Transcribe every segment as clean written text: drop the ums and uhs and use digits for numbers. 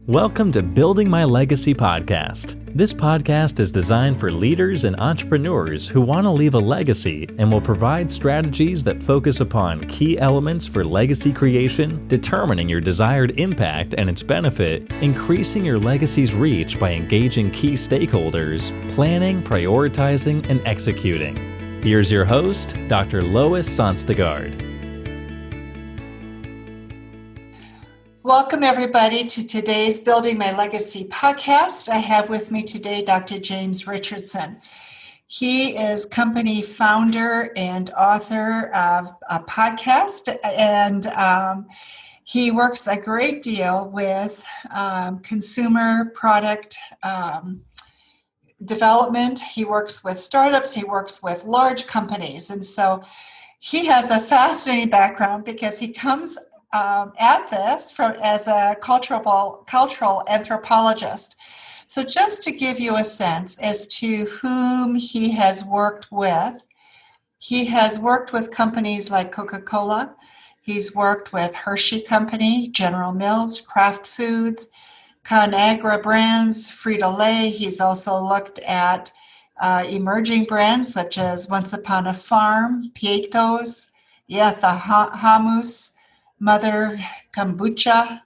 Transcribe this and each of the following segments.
Welcome to Building My Legacy podcast. This podcast is designed for leaders and entrepreneurs who want to leave a legacy and will provide strategies that focus upon key elements for legacy creation, determining your desired impact and its benefit, increasing your legacy's reach by engaging key stakeholders, planning, prioritizing, and executing. Here's your host, Dr. Lois Sonstegard. Welcome, everybody, to today's Building My Legacy podcast. I have with me today Dr. James Richardson. He is company founder and author of a podcast, and he works a great deal with consumer product development. He works with startups. He works with large companies. And so he has a fascinating background because he comes at this as a cultural anthropologist. So just to give you a sense as to whom he has worked with, he has worked with companies like Coca-Cola. He's worked with Hershey Company, General Mills, Kraft Foods, ConAgra brands, Frito-Lay. He's also looked at emerging brands such as Once Upon a Farm, Pietos, Yetha Hummus, Mother Kombucha,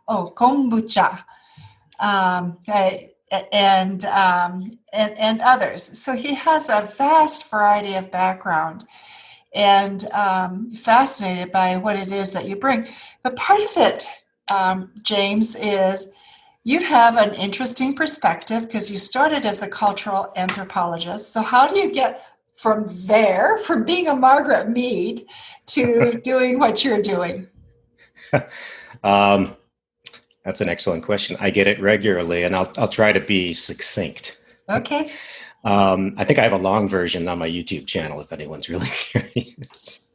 and others. So he has a vast variety of background and fascinated by what it is that you bring. But part of it, James, is you have an interesting perspective because you started as a cultural anthropologist. So how do you get from there, from being a Margaret Mead, to doing what you're doing? That's an excellent question. I get it regularly, and I'll try to be succinct. Okay. I think I have a long version on my YouTube channel if anyone's really curious.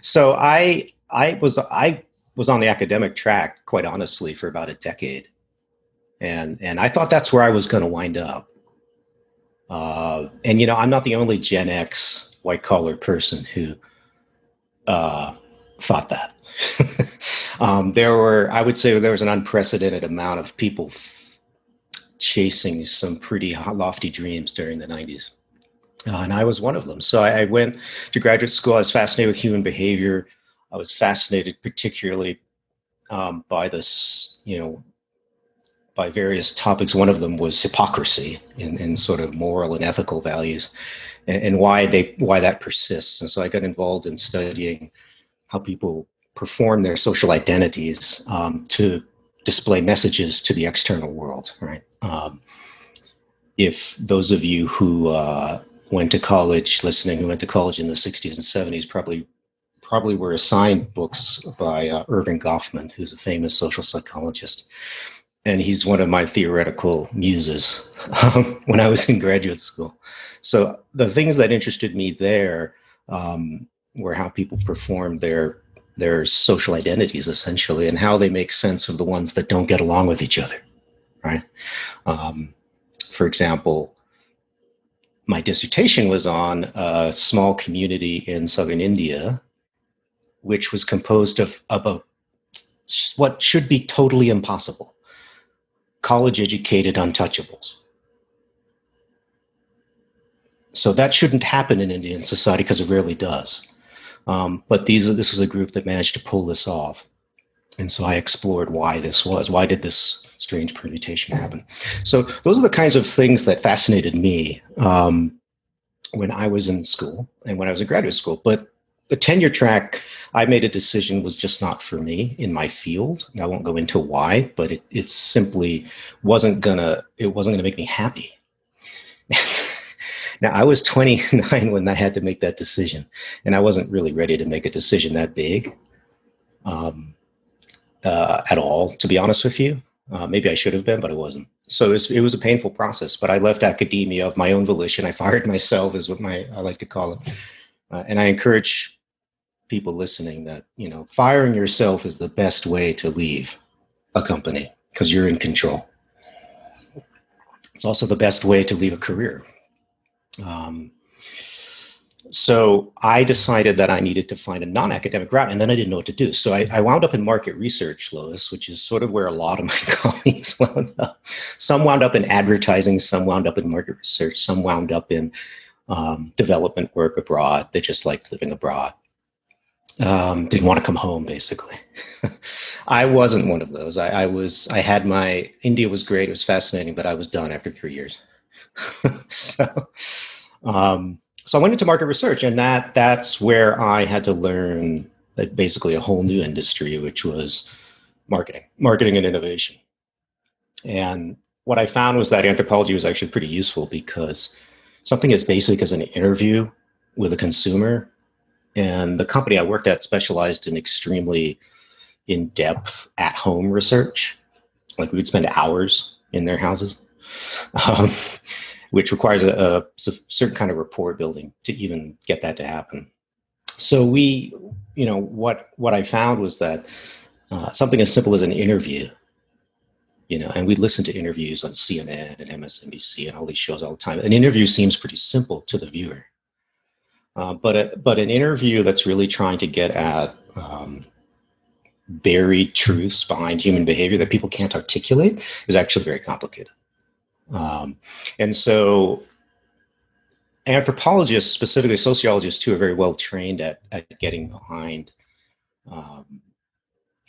So I was on the academic track, quite honestly, for about a decade, and I thought that's where I was going to wind up. And I'm not the only Gen X white collar person who thought that. I would say there was an unprecedented amount of people chasing some pretty lofty dreams during the 90s. And I was one of them. So I went to graduate school. I was fascinated with human behavior. I was fascinated particularly by this, by various topics. One of them was hypocrisy and sort of moral and ethical values and why that persists. And so I got involved in studying how people perform their social identities to display messages to the external world, right? If those of you who went to college in the 60s and 70s probably were assigned books by Irving Goffman, who's a famous social psychologist. And he's one of my theoretical muses when I was in graduate school. So the things that interested me there were how people perform their social identities, essentially, and how they make sense of the ones that don't get along with each other, right? For example, my dissertation was on a small community in southern India, which was composed of what should be totally impossible: college-educated untouchables. So that shouldn't happen in Indian society because it rarely does. But this was a group that managed to pull this off. And so I explored why this was. Why did this strange permutation happen? So those are the kinds of things that fascinated me when I was in school and when I was in graduate school. But the tenure track, I made a decision, was just not for me in my field. I won't go into why, but it simply wasn't gonna make me happy. Now, I was 29 when I had to make that decision, and I wasn't really ready to make a decision that big at all, to be honest with you. Maybe I should have been, but I wasn't. So it was a painful process, but I left academia of my own volition. I fired myself, is what I like to call it. And I encourage people listening that, firing yourself is the best way to leave a company because you're in control. It's also the best way to leave a career. So I decided that I needed to find a non-academic route, and then I didn't know what to do. So I wound up in market research, Lois, which is sort of where a lot of my colleagues wound up. Some wound up in advertising, some wound up in market research, some wound up in development work abroad. They just liked living abroad. Didn't want to come home, basically. I wasn't one of those. India was great. It was fascinating, but I was done after 3 years. so, so I went into market research, and that's where I had to learn basically a whole new industry, which was marketing and innovation. And what I found was that anthropology was actually pretty useful because something as basic as an interview with a consumer, and the company I worked at specialized in extremely in-depth at-home research. Like we would spend hours in their houses. Which requires a certain kind of rapport building to even get that to happen. So what I found was that something as simple as an interview, and we listen to interviews on CNN and MSNBC and all these shows all the time. An interview seems pretty simple to the viewer, but an interview that's really trying to get at buried truths behind human behavior that people can't articulate is actually very complicated. And so anthropologists, specifically sociologists too, are very well trained at getting behind,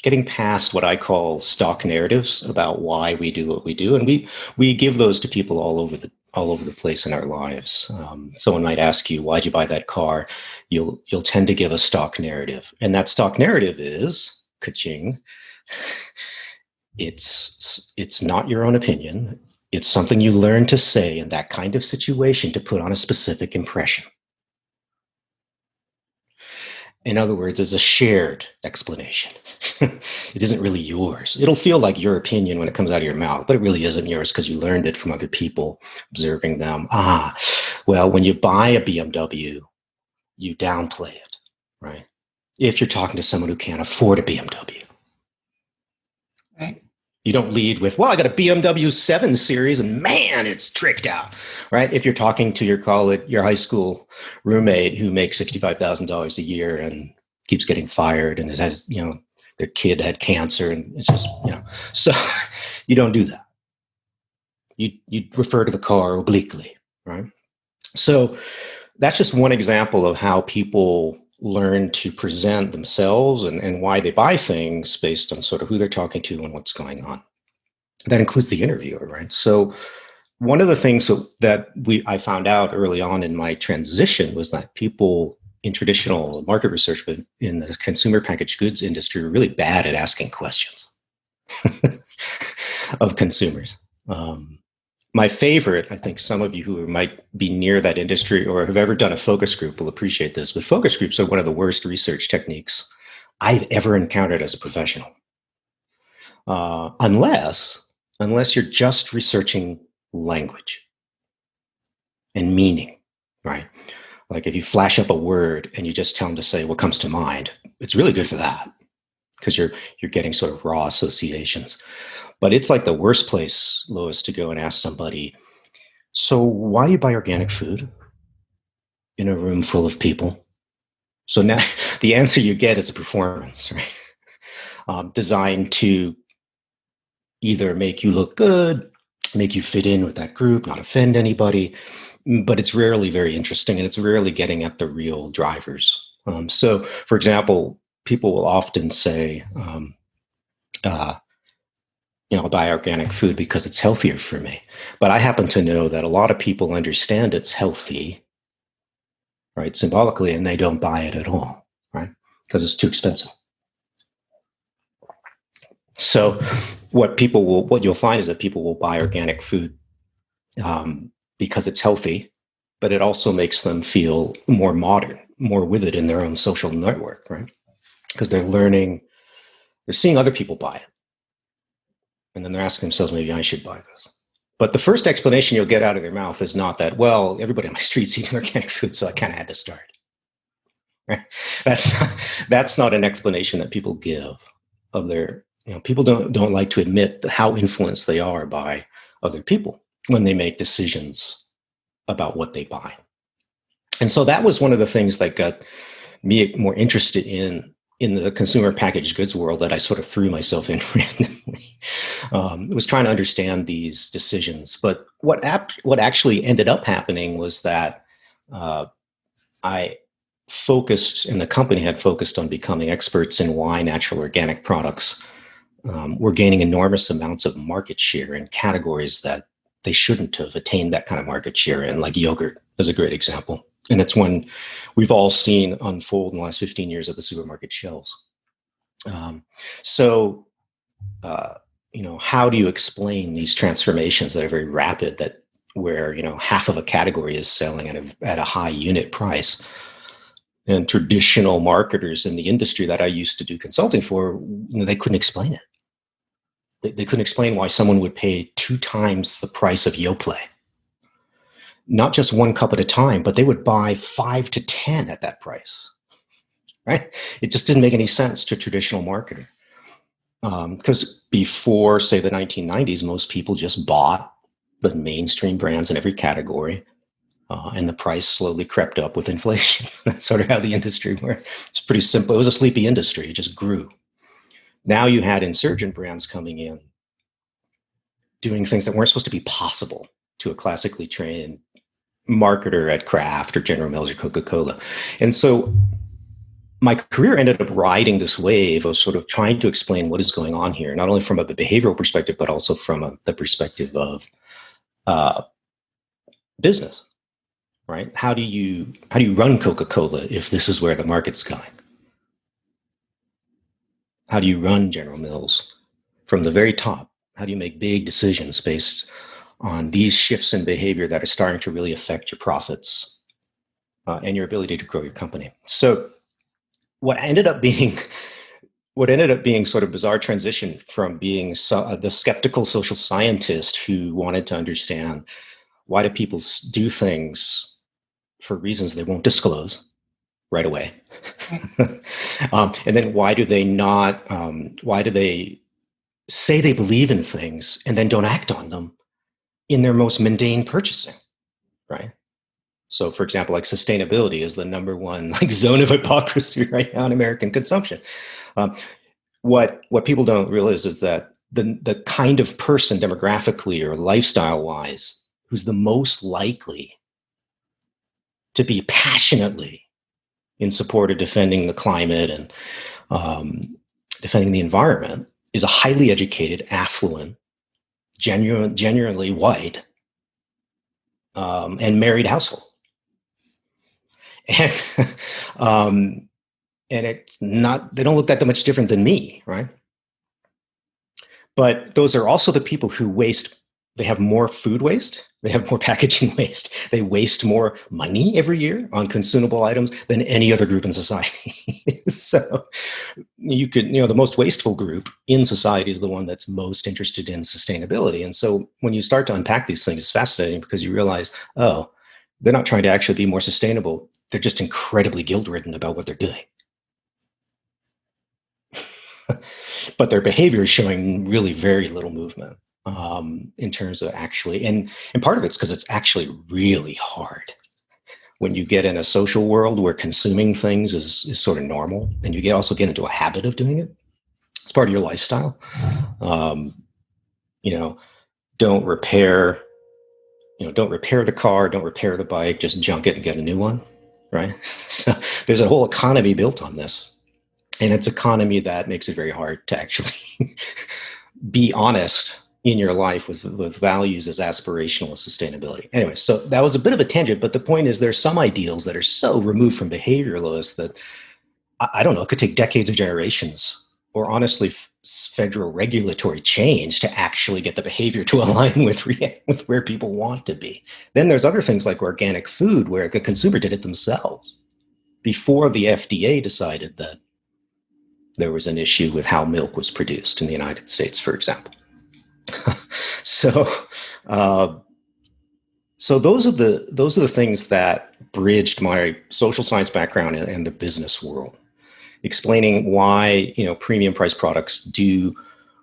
getting past what I call stock narratives about why we do what we do. And we give those to people all over the place in our lives. Someone might ask you, why'd you buy that car? You'll tend to give a stock narrative. And that stock narrative is, ka-ching, it's not your own opinion. It's something you learn to say in that kind of situation to put on a specific impression. In other words, it's a shared explanation. It isn't really yours. It'll feel like your opinion when it comes out of your mouth, but it really isn't yours because you learned it from other people, observing them. Well, when you buy a BMW, you downplay it, right? If you're talking to someone who can't afford a BMW. Right. You don't lead with, well, I got a BMW 7 Series and man, it's tricked out, right? If you're talking to your high school roommate who makes $65,000 a year and keeps getting fired and has, their kid had cancer and it's just, so you don't do that. You refer to the car obliquely, right? So that's just one example of how people learn to present themselves and why they buy things based on sort of who they're talking to and what's going on. That includes the interviewer, right? So one of the things that I found out early on in my transition was that people in traditional market research, but in the consumer packaged goods industry, are really bad at asking questions of consumers. My favorite, I think some of you who might be near that industry or have ever done a focus group will appreciate this, but focus groups are one of the worst research techniques I've ever encountered as a professional. Unless you're just researching language and meaning, right? Like if you flash up a word and you just tell them to say what comes to mind, it's really good for that because you're getting sort of raw associations. But it's like the worst place, Lois, to go and ask somebody, so why do you buy organic food in a room full of people? So now the answer you get is a performance, right? Designed to either make you look good, make you fit in with that group, not offend anybody, but it's rarely very interesting and it's rarely getting at the real drivers. So, for example, people will often say, buy organic food because it's healthier for me. But I happen to know that a lot of people understand it's healthy, right, symbolically, and they don't buy it at all, right, because it's too expensive. So what you'll find is that people will buy organic food because it's healthy, but it also makes them feel more modern, more with it in their own social network, right? Because they're seeing other people buy it. And then they're asking themselves, maybe I should buy this. But the first explanation you'll get out of their mouth is not that, well, everybody on my street's eating organic food, so I kind of had to start. Right? That's not an explanation that people give of their, people don't like to admit how influenced they are by other people when they make decisions about what they buy. And so that was one of the things that got me more interested in the consumer packaged goods world that I sort of threw myself in randomly. Was trying to understand these decisions. But what actually ended up happening was that I focused, and the company had focused on becoming experts in why natural organic products were gaining enormous amounts of market share in categories that they shouldn't have attained that kind of market share in, like yogurt is a great example. And it's one we've all seen unfold in the last 15 years at the supermarket shelves. So, how do you explain these transformations that are very rapid, that where, half of a category is selling at a high unit price? And traditional marketers in the industry that I used to do consulting for, they couldn't explain it. They couldn't explain why someone would pay 2 times the price of Yoplait. Not just 1 cup at a time, but they would buy 5 to 10 at that price, right? It just didn't make any sense to traditional marketing. Because before, say, the 1990s, most people just bought the mainstream brands in every category, and the price slowly crept up with inflation. That's sort of how the industry worked. It's pretty simple. It was a sleepy industry. It just grew. Now you had insurgent brands coming in, doing things that weren't supposed to be possible to a classically trained marketer at Kraft or General Mills or Coca-Cola. And so my career ended up riding this wave of sort of trying to explain what is going on here, not only from a behavioral perspective, but also from the perspective of business, right? How do you run Coca-Cola if this is where the market's going? How do you run General Mills from the very top? How do you make big decisions based on these shifts in behavior that are starting to really affect your profits and your ability to grow your company? So what ended up being sort of bizarre transition from being the skeptical social scientist who wanted to understand why do people do things for reasons they won't disclose right away, and then why do they not? Why do they say they believe in things and then don't act on them in their most mundane purchasing, right? So, for example, like sustainability is the number one zone of hypocrisy right now in American consumption. What people don't realize is that the kind of person demographically or lifestyle wise who's the most likely to be passionately in support of defending the climate and defending the environment is a highly educated, affluent, genuinely white, and married household. And it's not, they don't look that much different than me, right? But those are also the people who waste, they have more food waste, they have more packaging waste, they waste more money every year on consumable items than any other group in society. So the most wasteful group in society is the one that's most interested in sustainability. And so when you start to unpack these things, it's fascinating because you realize, oh, they're not trying to actually be more sustainable. They're just incredibly guilt-ridden about what they're doing. But their behavior is showing really very little movement in terms of actually, and part of it's because it's actually really hard when you get in a social world where consuming things is sort of normal, and you also get into a habit of doing it. It's part of your lifestyle. Don't repair the car, don't repair the bike, just junk it and get a new one, right? So there's a whole economy built on this. And it's an economy that makes it very hard to actually be honest in your life with values as aspirational as sustainability. Anyway, so that was a bit of a tangent, but the point is there's some ideals that are so removed from behavioralists that, I don't know, it could take decades of generations or honestly federal regulatory change to actually get the behavior to align with where people want to be. Then there's other things like organic food where the consumer did it themselves before the FDA decided that there was an issue with how milk was produced in the United States, for example. So those are the things that bridged my social science background and the business world, explaining why premium price products do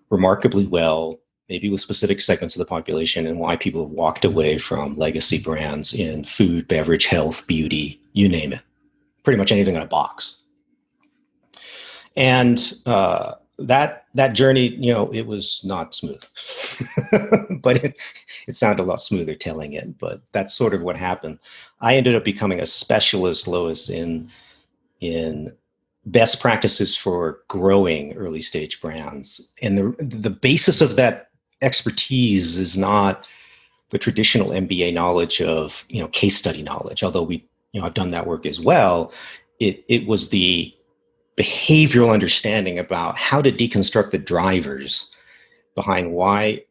remarkably well, maybe with specific segments of the population, and why people have walked away from legacy brands in food, beverage, health, beauty, you name it, pretty much anything in a box. And that journey, it was not smooth, but it sounded a lot smoother telling it. But that's sort of what happened. I ended up becoming a specialist, Lois, in best practices for growing early stage brands. And the basis of that expertise is not the traditional MBA knowledge of case study knowledge, although I've done that work as well. It was the behavioral understanding about how to deconstruct the drivers behind why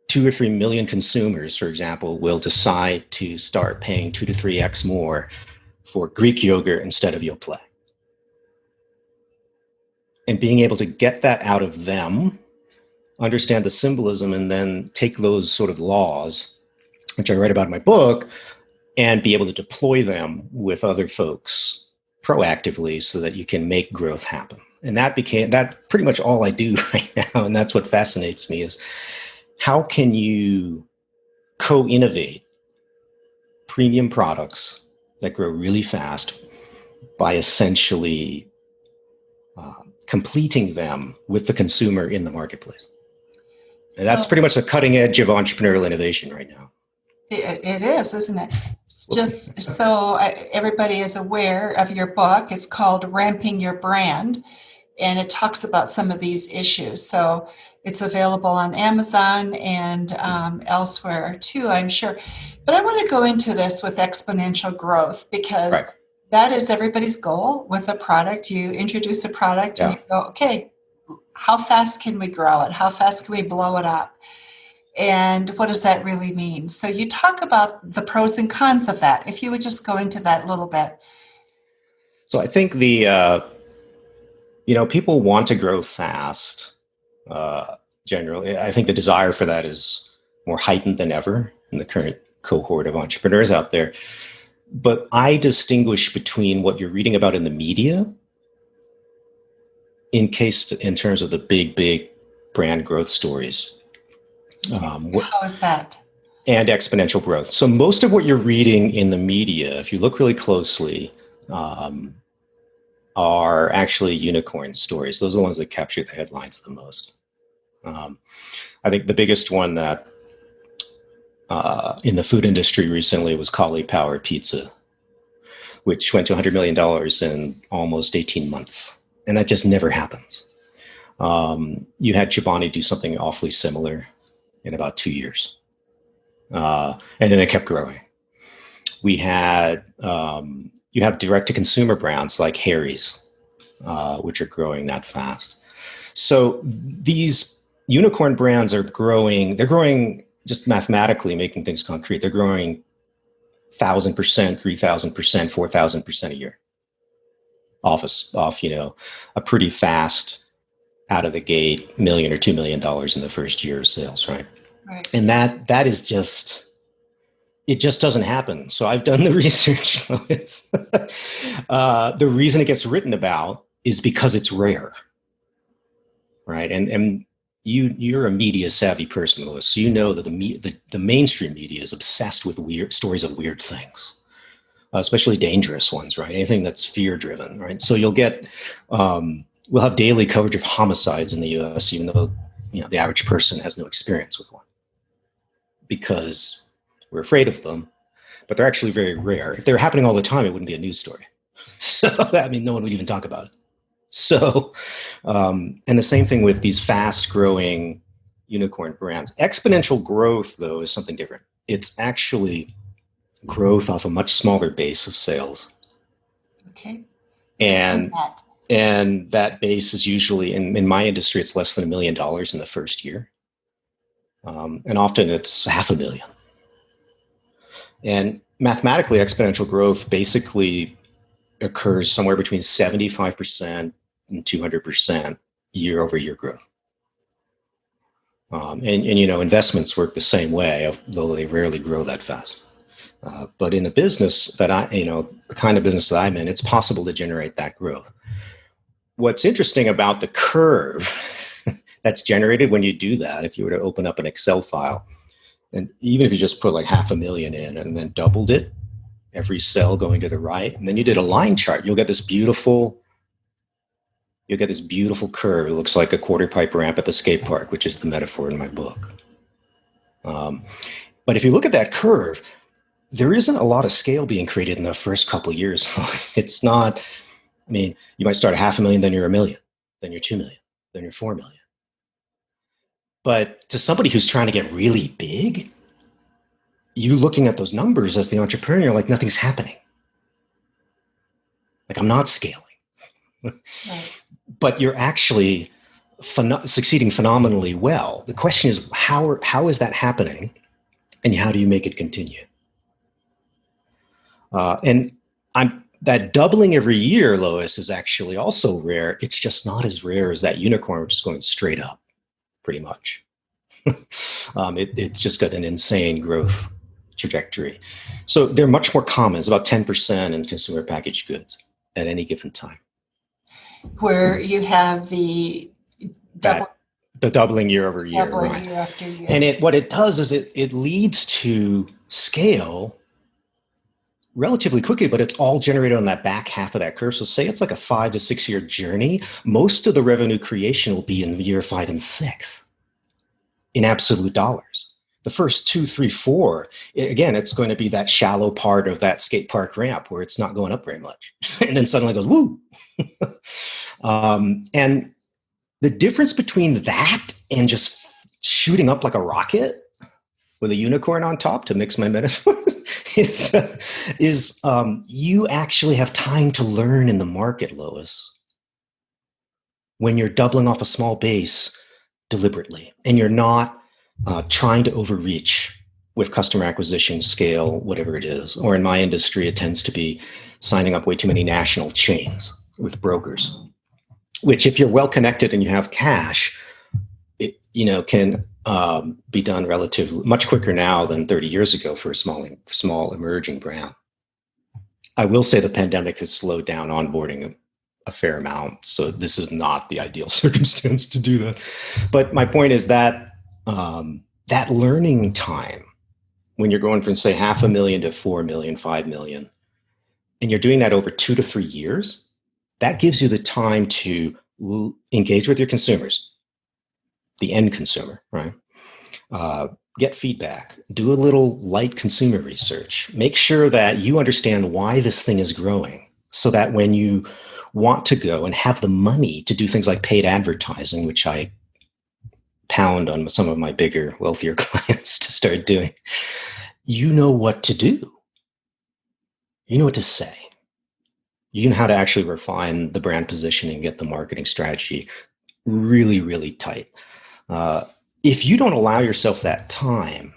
2 or 3 million consumers, for example, will decide to start paying 2 to 3x more for Greek yogurt instead of Yoplait. And being able to get that out of them, understand the symbolism, and then take those sort of laws, which I write about in my book, and be able to deploy them with other folks proactively so that you can make growth happen. And that pretty much all I do right now. And that's what fascinates me, is how can you co-innovate premium products that grow really fast by essentially completing them with the consumer in the marketplace. And that's pretty much the cutting edge of entrepreneurial innovation right now. It is, isn't it? Just so everybody is aware of your book, it's called Ramping Your Brand, and it talks about some of these issues. So it's available on Amazon and elsewhere too, I'm sure. But I want to go into this with exponential growth, because right. That is everybody's goal with a product. You introduce a product and you go, okay, how fast can we grow it? How fast can we blow it up? And what does that really mean? So you talk about the pros and cons of that. If you would just go into that a little bit. So I think people want to grow fast. Generally, I think the desire for that is more heightened than ever in the current cohort of entrepreneurs out there. But I distinguish between what you're reading about in the media in terms of the big brand growth stories. How is that? And exponential growth. So most of what you're reading in the media, if you look really closely, are actually unicorn stories. Those are the ones that capture the headlines the most. I think the biggest one that in the food industry recently was cauliflower pizza, which went to $100 million in almost 18 months. And that just never happens. You had Chobani do something awfully similar in about 2 years. And then it kept growing. We had, you have direct-to-consumer brands like Harry's, which are growing that fast. So these unicorn brands are growing, they're growing just mathematically, making things concrete. They're growing 1,000%, 3,000%, 4,000% a year off, a pretty fast out of the gate $1 million or $2 million in the first year of sales, right? Right. And that is just, it just doesn't happen. So I've done the research. The reason it gets written about is because it's rare, right? And you're a media savvy person, Louis. So you know that the mainstream media is obsessed with weird stories of weird things, especially dangerous ones, right? Anything that's fear driven, right? So you'll get, we'll have daily coverage of homicides in the U.S., even though the average person has no experience with one, because we're afraid of them, but they're actually very rare. If they were happening all the time, it wouldn't be a news story. So, no one would even talk about it. So, and the same thing with these fast growing unicorn brands. Exponential growth, though, is something different. It's actually growth off a much smaller base of sales. Okay. And that base is usually, in my industry, it's less than $1 million in the first year. And often it's $500,000. And mathematically, exponential growth basically occurs somewhere between 75% and 200% year over year growth. And investments work the same way, though they rarely grow that fast. But in a business that the kind of business that I'm in, it's possible to generate that growth. What's interesting about the curve that's generated when you do that, if you were to open up an Excel file, and even if you just put like $500,000 in and then doubled it every cell going to the right, and then you did a line chart, you'll get this beautiful curve. It looks like a quarter pipe ramp at the skate park, which is the metaphor in my book. But if you look at that curve, there isn't a lot of scale being created in the first couple of years. It's not, I mean, you might start at 500,000, then you're 1 million, then you're 2 million, then you're 4 million. But to somebody who's trying to get really big, you looking at those numbers as the entrepreneur, you're like, nothing's happening. Like, I'm not scaling. Right. But you're actually succeeding phenomenally well. The question is, how is that happening? And how do you make it continue? That doubling every year, Lois, is actually also rare. It's just not as rare as that unicorn, which is going straight up, pretty much. It just got an insane growth trajectory. So they're much more common. It's about 10% in consumer packaged goods at any given time. Where you have the doubling year over year. Doubling right. year after year. And what it does is it leads to scale relatively quickly, but it's all generated on that back half of that curve. So say it's like a 5 to 6 year journey. Most of the revenue creation will be in year 5 and 6 in absolute dollars. The first 2, 3, 4, again, it's going to be that shallow part of that skate park ramp where it's not going up very much. And then suddenly it goes, woo. And the difference between that and just shooting up like a rocket with a unicorn on top, to mix my metaphors, is you actually have time to learn in the market, Lois, when you're doubling off a small base deliberately, and you're not trying to overreach with customer acquisition, scale, whatever it is. Or in my industry, it tends to be signing up way too many national chains with brokers, which, if you're well connected and you have cash, it can be done relatively much quicker now than 30 years ago for a small emerging brand. I will say the pandemic has slowed down onboarding a fair amount, so this is not the ideal circumstance to do that. But my point is that that learning time, when you're going from, say, 500,000 to 4 million, 5 million, and you're doing that over 2 to 3 years, that gives you the time to engage with your consumers, the end consumer, right? Get feedback, do a little light consumer research, make sure that you understand why this thing is growing, so that when you want to go and have the money to do things like paid advertising, which I pound on some of my bigger, wealthier clients to start doing, you know what to do. You know what to say. You know how to actually refine the brand positioning, get the marketing strategy really, really tight. If you don't allow yourself that time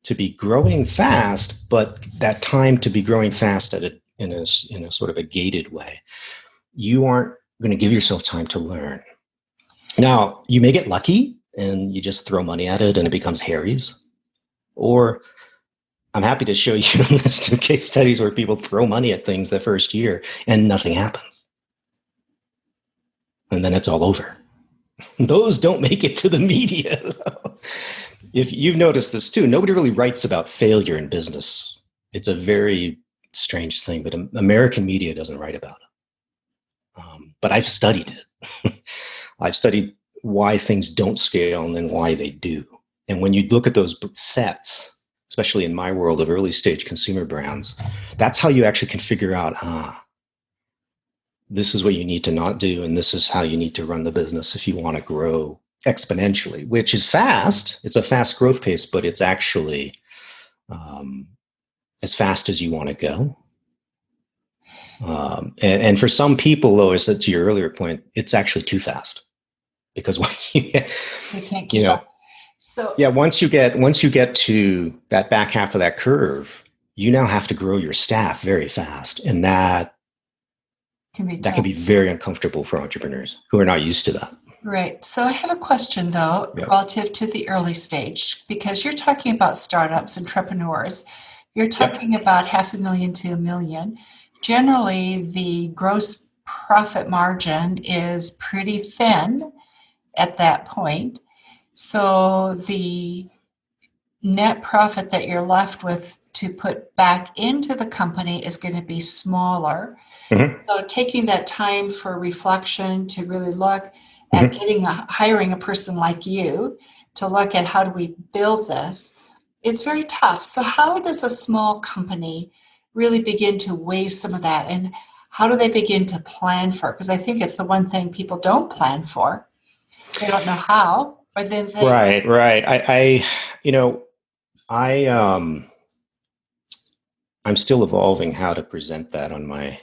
to be growing fast, but that time to be growing fast in a sort of a gated way, you aren't going to give yourself time to learn. Now, you may get lucky and you just throw money at it and it becomes Harry's. Or I'm happy to show you a list of case studies where people throw money at things the first year and nothing happens. And then it's all over. Those don't make it to the media. If you've noticed this too, nobody really writes about failure in business. It's a very strange thing, but American media doesn't write about it. But I've studied it. I've studied why things don't scale and then why they do. And when you look at those sets, especially in my world of early stage consumer brands, that's how you actually can figure out, this is what you need to not do, and this is how you need to run the business if you want to grow exponentially, which is fast. It's a fast growth pace, but it's actually as fast as you want to go. And for some people, Lois, to your earlier point, it's actually too fast, because once you get, can't keep up. So yeah, once you get to that back half of that curve, you now have to grow your staff very fast, and that can be very uncomfortable for entrepreneurs who are not used to that. Right. So I have a question, though, relative to the early stage, because you're talking about startups, entrepreneurs. You're talking about 500,000 to 1 million. Generally, the gross profit margin is pretty thin at that point. So the net profit that you're left with to put back into the company is going to be smaller. Mhm. So taking that time for reflection to really look at Mhm. hiring a person like you to look at how do we build this is very tough. So how does a small company really begin to weigh some of that, and how do they begin to plan for it? Because I think it's the one thing people don't plan for. They don't know how, or then they, Right, right. You know, I, I'm still evolving how to present that on my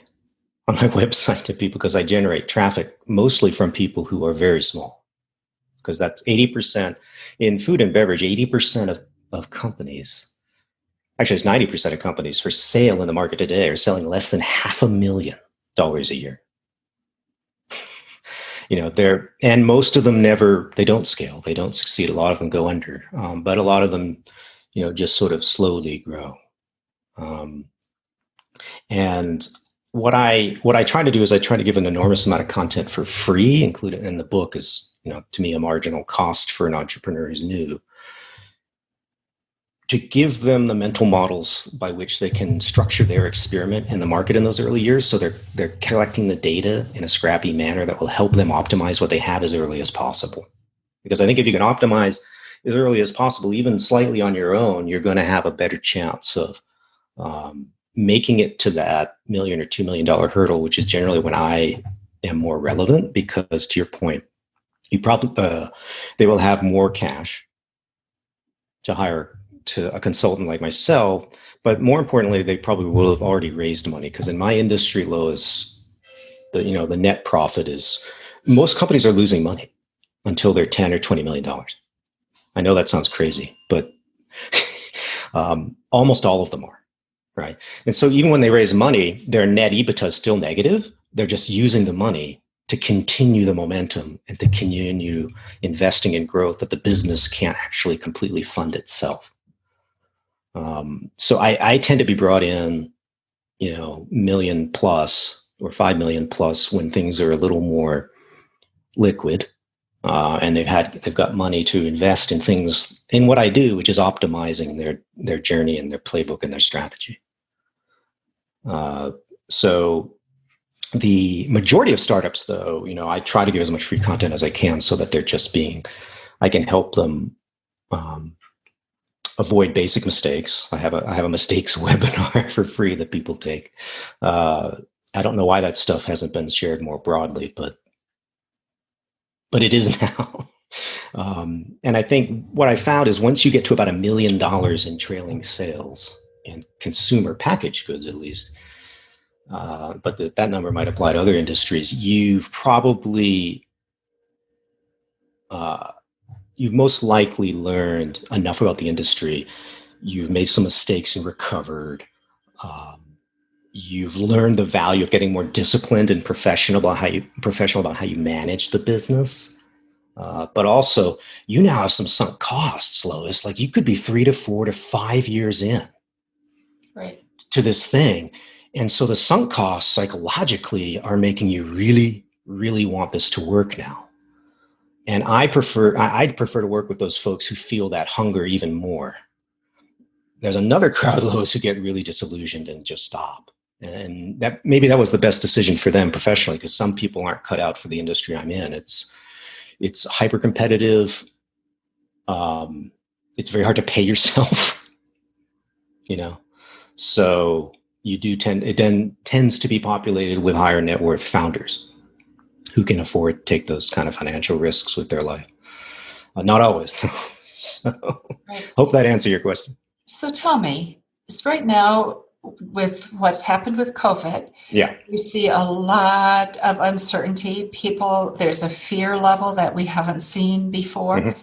website to people because I generate traffic mostly from people who are very small. Because that's 80% in food and beverage, 80% of companies, actually it's 90% of companies for sale in the market today are selling less than $500,000 a year. And most of them they don't scale, they don't succeed. A lot of them go under, but a lot of them, just sort of slowly grow. Um, and what I try to do is I try to give an enormous amount of content for free, including in the book is, to me, a marginal cost for an entrepreneur who's new, to give them the mental models by which they can structure their experiment in the market in those early years. So they're collecting the data in a scrappy manner that will help them optimize what they have as early as possible. Because I think if you can optimize as early as possible, even slightly on your own, you're going to have a better chance of making it to that $1 million or $2 million hurdle, which is generally when I am more relevant. Because to your point, you probably they will have more cash to hire to a consultant like myself, but more importantly, they probably will have already raised money. Because in my industry, Lois, the net profit is most companies are losing money until they're 10 or $20 million. I know that sounds crazy, but almost all of them are, right? And so even when they raise money, their net EBITDA is still negative. They're just using the money to continue the momentum and to continue investing in growth that the business can't actually completely fund itself. So I tend to be brought in, million plus or 5 million plus when things are a little more liquid, and they've got money to invest in things in what I do, which is optimizing their journey and their playbook and their strategy. So the majority of startups, though, I try to give as much free content as I can so that I can help them avoid basic mistakes. I have a mistakes webinar for free that people take. I don't know why that stuff hasn't been shared more broadly, but it is now. And I think what I found is once you get to about $1 million in trailing sales in consumer packaged goods, at least, but that number might apply to other industries, you've most likely learned enough about the industry. You've made some mistakes and recovered. You've learned the value of getting more disciplined and professional about how you manage the business. But also, you now have some sunk costs, Lois. Like you could be 3 to 4 to 5 years in, right, to this thing. And so the sunk costs psychologically are making you really, really want this to work now. And I'd prefer to work with those folks who feel that hunger even more. There's another crowd, Lois, who get really disillusioned and just stop. And that was the best decision for them professionally, because some people aren't cut out for the industry I'm in. It's hyper competitive. It's very hard to pay yourself, So it then tends to be populated with higher net worth founders who can afford to take those kind of financial risks with their life. Not always. So right. Hope that answered your question. So tell me, is right now with what's happened with COVID, Yeah. we see a lot of uncertainty. There's a fear level that we haven't seen before, Mm-hmm.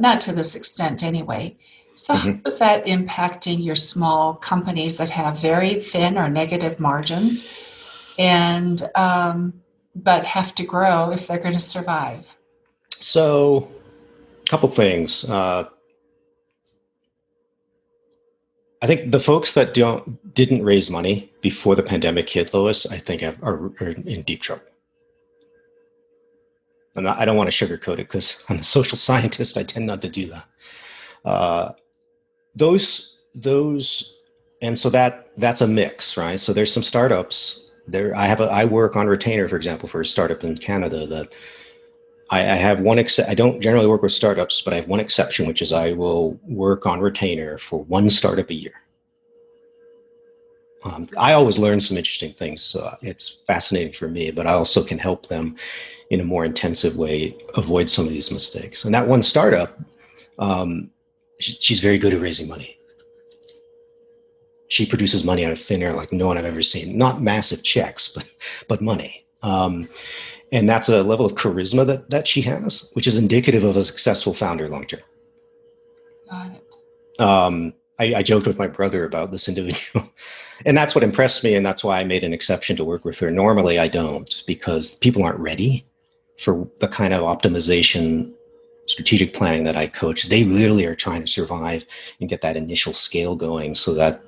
Not to this extent anyway. So how Mm-hmm. is that impacting your small companies that have very thin or negative margins and but have to grow if they're going to survive? So a couple things. I think the folks that didn't raise money before the pandemic hit, Lois, I think are in deep trouble. I don't want to sugarcoat it because I'm a social scientist. I tend not to do that. Those And so that's a mix, right? So there's some startups there. I work on retainer, for example, for a startup in Canada that I have one. I don't generally work with startups, but I have one exception, which is I will work on retainer for one startup a year. I always learn some interesting things, so it's fascinating for me. But I also can help them in a more intensive way avoid some of these mistakes. And that one startup, she's very good at raising money. She produces money out of thin air like no one I've ever seen. Not massive checks, but money. And that's a level of charisma that she has, which is indicative of a successful founder long term. Got it. I joked with my brother about this individual, and that's what impressed me, and that's why I made an exception to work with her. Normally, I don't, because people aren't ready for the kind of optimization, strategic planning that I coach. They literally are trying to survive and get that initial scale going so that,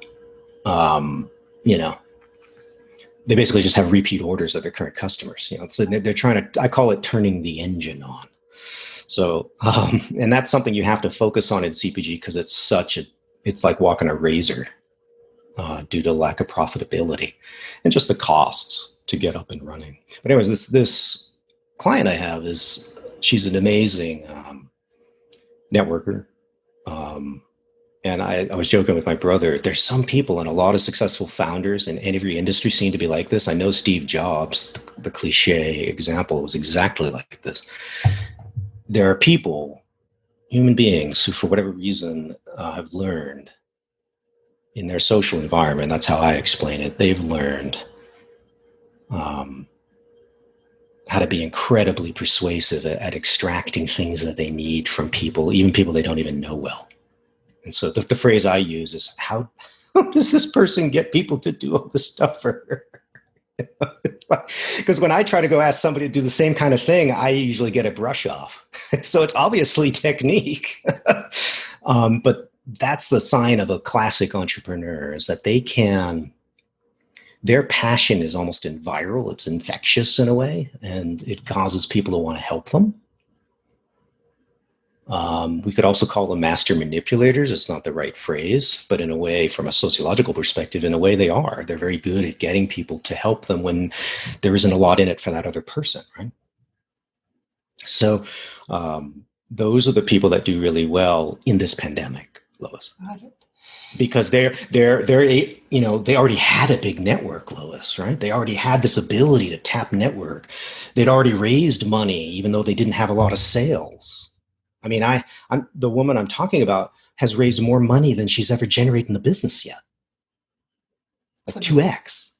they basically just have repeat orders of their current customers. So they're trying to, I call it turning the engine on. So, and that's something you have to focus on in CPG because it's like walking a razor due to lack of profitability and just the costs to get up and running. But anyways, this client I have she's an amazing networker. And I was joking with my brother, there's some people and a lot of successful founders in every industry seem to be like this. I know Steve Jobs, the cliche example, was exactly like this. There are people, human beings, who for whatever reason have learned in their social environment, that's how I explain it, they've learned how to be incredibly persuasive at extracting things that they need from people, even people they don't even know well. And so the phrase I use is, how does this person get people to do all this stuff for her? Because when I try to go ask somebody to do the same kind of thing, I usually get a brush off. So it's obviously technique. But that's the sign of a classic entrepreneur, is that their passion is almost viral. It's infectious in a way, and it causes people to want to help them. We could also call them master manipulators. It's not the right phrase, but in a way, from a sociological perspective, in a way they are. They're very good at getting people to help them when there isn't a lot in it for that other person, right? So those are the people that do really well in this pandemic, Lois. Got it. Because they already had a big network, Lois, right? They already had this ability to tap network. They'd already raised money, even though they didn't have a lot of sales. I mean, I'm the woman I'm talking about has raised more money than she's ever generated in the business yet. Like 2x.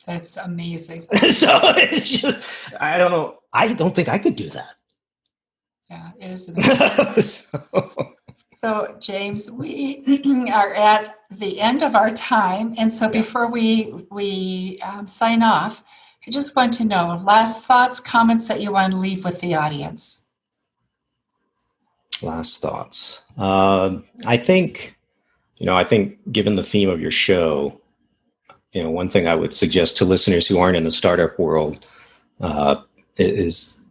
That's amazing. So it's just, I don't know. I don't think I could do that. Yeah, it is amazing. So, James, we are at the end of our time. And so before we sign off, I just want to know, last thoughts, comments that you want to leave with the audience. Last thoughts. I think given the theme of your show, one thing I would suggest to listeners who aren't in the startup world is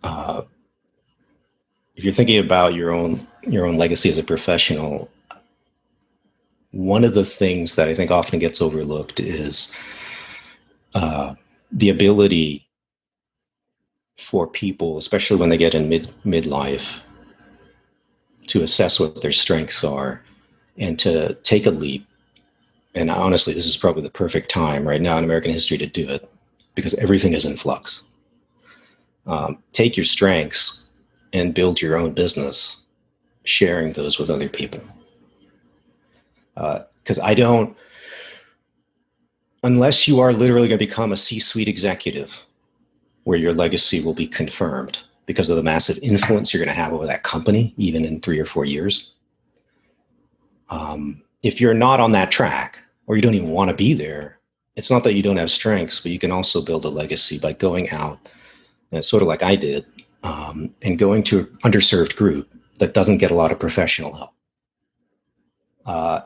if you're thinking about your own legacy as a professional, one of the things that I think often gets overlooked is the ability for people, especially when they get in midlife, to assess what their strengths are and to take a leap. And honestly, this is probably the perfect time right now in American history to do it, because everything is in flux. Take your strengths and build your own business, sharing those with other people. Because unless you are literally going to become a C-suite executive where your legacy will be confirmed because of the massive influence you're going to have over that company, even in 3 or 4 years. If you're not on that track, or you don't even want to be there, it's not that you don't have strengths, but you can also build a legacy by going out, and sort of like I did, and going to an underserved group that doesn't get a lot of professional help.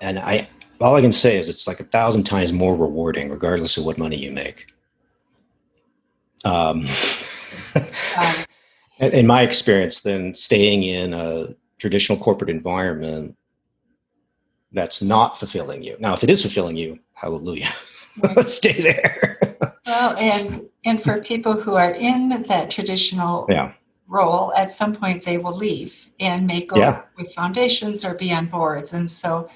And all I can say is it's like 1,000 times more rewarding, regardless of what money you make. In my experience, than staying in a traditional corporate environment that's not fulfilling you. Now, if it is fulfilling you, hallelujah, Right. stay there. Well, and for people who are in that traditional Yeah. role, at some point they will leave and may go Yeah. with foundations or be on boards. And so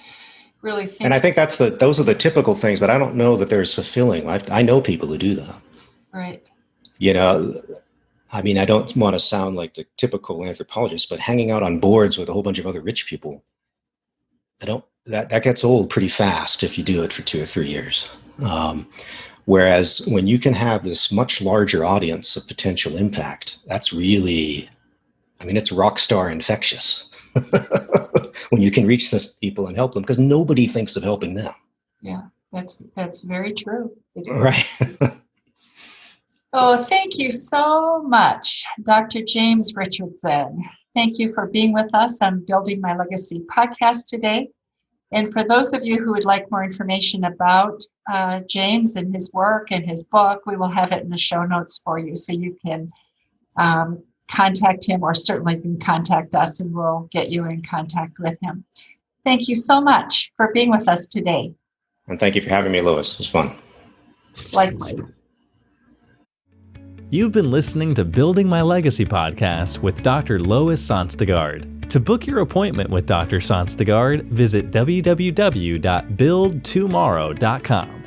really And I think, think those are the typical things, but I don't know that they're as fulfilling. I know people who do that. right. You know, I mean, I don't want to sound like the typical anthropologist, but hanging out on boards with a whole bunch of other rich people, that gets old pretty fast if you do it for 2 or 3 years. Whereas when you can have this much larger audience of potential impact, that's really, I mean, it's rock star infectious when you can reach those people and help them, because nobody thinks of helping them. Yeah, that's very true. It's Right. Oh, thank you so much, Dr. James Richardson. Thank you for being with us on Building My Legacy podcast today. And for those of you who would like more information about James and his work and his book, we will have it in the show notes for you, so you can contact him, or certainly you can contact us and we'll get you in contact with him. Thank you so much for being with us today. And thank you for having me, Lois. It was fun. Likewise. You've been listening to Building My Legacy podcast with Dr. Lois Sonstegard. To book your appointment with Dr. Sonstegard, visit www.buildtomorrow.com.